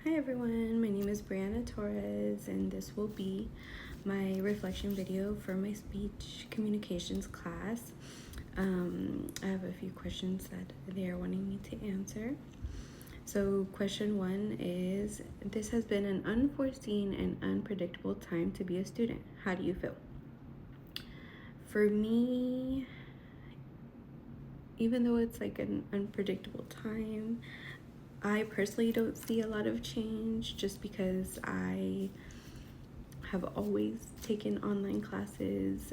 Hi everyone, my name is Brianna Torres and this will be my reflection video for my speech communications class. I have a few questions that they are wanting me to answer. So question 1 is, this has been an unforeseen and unpredictable time to be a student. How do you feel? For me, even though it's like an unpredictable time, I personally don't see a lot of change just because I have always taken online classes,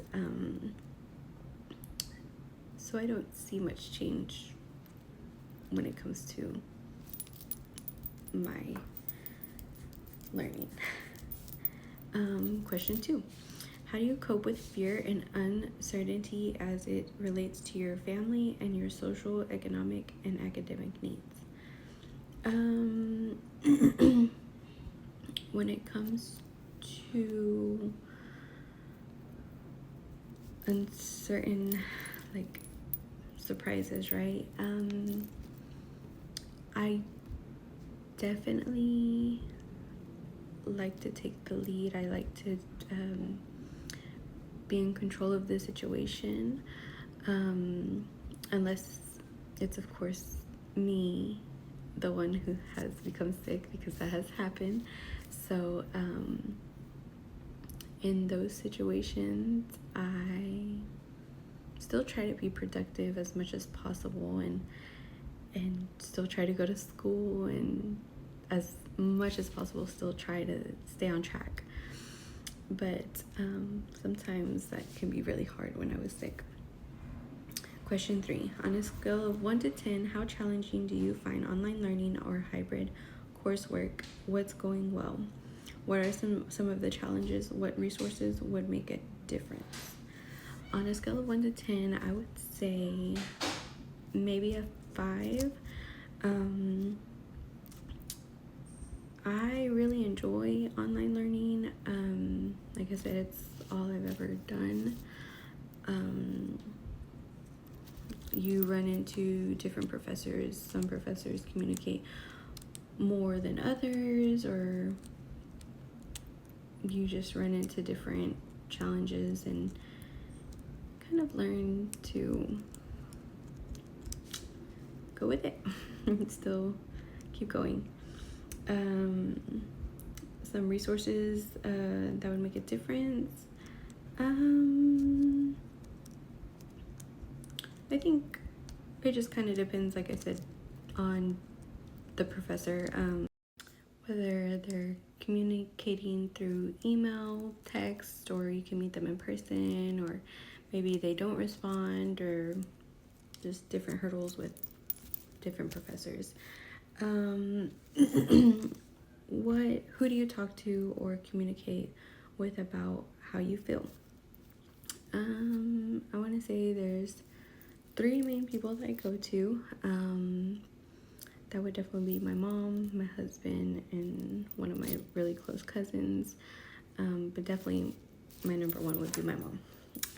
so I don't see much change when it comes to my learning. Question 2. How do you cope with fear and uncertainty as it relates to your family and your social, economic, and academic needs? When it comes to uncertain, like, surprises, right? I definitely like to take the lead. I like to be in control of the situation, unless it's, of course, me, the one who has become sick, because that has happened. So in those situations, I still try to be productive as much as possible and still try to go to school, and as much as possible still try to stay on track. But sometimes that can be really hard when I was sick. Question 3. On a scale of 1 to 10, how challenging do you find online learning or hybrid coursework? What's going well? What are some of the challenges? What resources would make a difference? On a scale of 1 to 10, I would say maybe a 5. I really enjoy online learning. Like I said, it's all I've ever done. You run into different professors. Some professors communicate more than others, or you just run into different challenges and kind of learn to go with it and still keep going. Some resources that would make a difference. I think it just kind of depends, like I said, on the professor, whether they're communicating through email, text, or you can meet them in person, or maybe they don't respond, or just different hurdles with different professors. Who do you talk to or communicate with about how you feel? I want to say there's 3 main people that I go to. That would definitely be my mom, my husband, and one of my really close cousins. But definitely my number 1 would be my mom.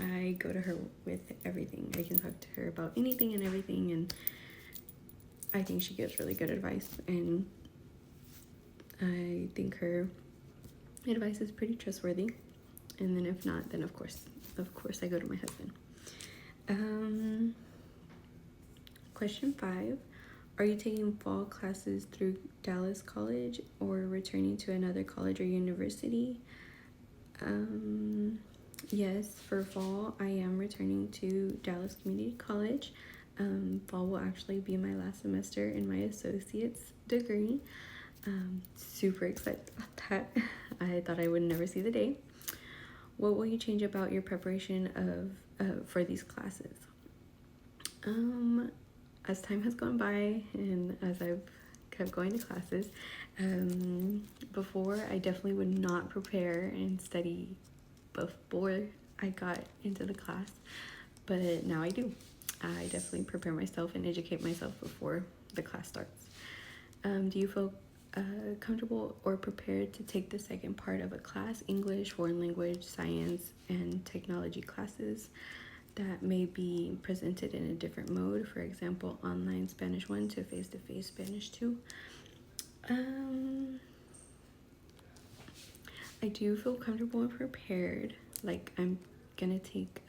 I go to her with everything. I can talk to her about anything and everything, and I think she gives really good advice, and I think her advice is pretty trustworthy. And then if not, then of course I go to my husband. Question 5. Are you taking fall classes through Dallas College or returning to another college or university? Yes, for fall, I am returning to Dallas Community College. Fall will actually be my last semester in my associate's degree. Super excited about that. I thought I would never see the day. What will you change about your preparation for these classes? As time has gone by and as I've kept going to classes, before I definitely would not prepare and study before I got into the class, but now I do. I definitely prepare myself and educate myself before the class starts. Do you feel comfortable or prepared to take the second part of a class, English, foreign language, science, and technology classes that may be presented in a different mode, for example, online Spanish 1 to face-to-face Spanish 2? I do feel comfortable and prepared. Like I'm gonna take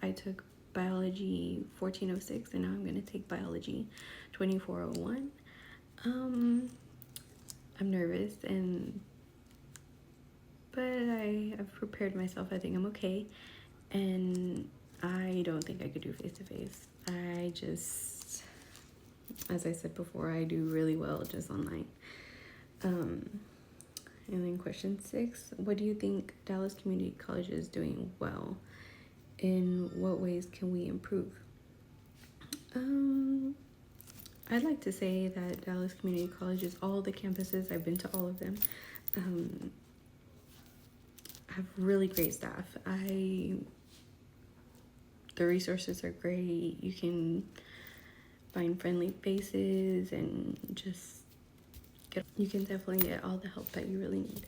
I took biology 1406 and now I'm gonna take biology 2401. I'm nervous but I've prepared myself. I think I'm okay. And I don't think I could do face to face. I just, as I said before, I do really well just online. And then question 6, what do you think Dallas Community College is doing well? In what ways can we improve? I'd like to say that Dallas Community College is all the campuses. I've been to all of them. Have really great staff. The resources are great. You can find friendly faces and just you can definitely get all the help that you really need.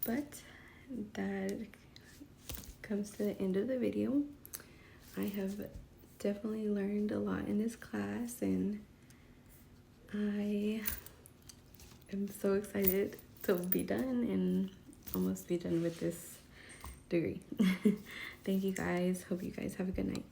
But that comes to the end of the video. I have definitely learned a lot in this class, and I am so excited to be done and almost be done with this degree. Thank you guys. Hope you guys have a good night.